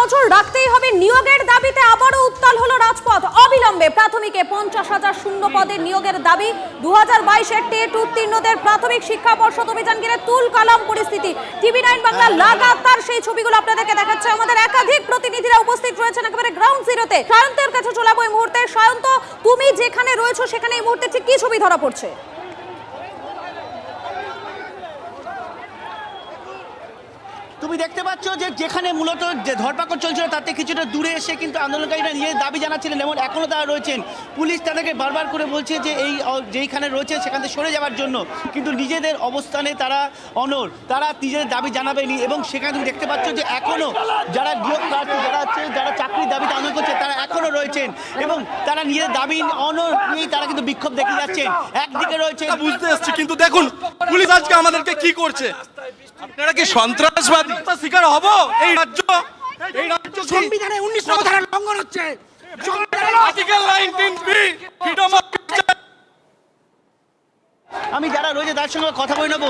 নজর রাখতেই হবে। নিয়োগের দাবিতে আবারও উত্তাল হলো রাজপথ। অবিলম্বে প্রাথমিকে 50,000 শূন্য পদের নিয়োগের দাবি। 2022-এর টেট উত্তীর্ণদের প্রাথমিক শিক্ষা পর্ষদ অভিযান ঘিরে তুলকালাম পরিস্থিতি। টিভি9 বাংলা লাগাতার সেই ছবিগুলো আপনাদেরকে দেখাচ্ছে। আমাদের একাধিক প্রতিনিধিরা উপস্থিত রয়েছেন একেবারে গ্রাউন্ড জিরোতে। সায়ন্তের কাছে চলে যাবো এই মুহূর্তে। সায়ন্ত, তুমি যেখানে রয়েছো সেখানে এই মুহূর্তে ঠিক কি ছবি ধরা পড়ছে? তুমি দেখতে পাচ্ছ যে যেখানে মূলত যে ধরপাকড় চলছিল তাতে কিছুটা দূরে এসে কিন্তু আন্দোলনকারীরা নিজের দাবি জানাচ্ছিলেন এবং এখনও তারা রয়েছেন। পুলিশ তাদেরকে বারবার করে বলছে যে যেইখানে রয়েছে সেখান থেকে সরে যাওয়ার জন্য, কিন্তু নিজেদের অবস্থানে তারা অনড়, তারা নিজেদের দাবি জানাবেনি। এবং সেখানে তুমি দেখতে পাচ্ছ যে এখনও যারা নিয়োগ প্রার্থী যারা চাকরির দাবিতে আন্দোলন করছে তারা এখনও রয়েছেন এবং তারা নিজেদের দাবি অনড় নিয়েই তারা কিন্তু বিক্ষোভ দেখে যাচ্ছেন। একদিকে রয়েছে বুঝতে এসছি, কিন্তু দেখুন পুলিশ আজকে আমাদেরকে কি করছে। আপনারা কি সন্ত্রাসবাদী শিকার হব? এই রাজ্য সংবিধানে 19 নম্বর ধারা লঙ্ঘন হচ্ছে। Article 19B freedom of. আমি যারা রয়েছে তার সঙ্গে কথা বলে নেবো।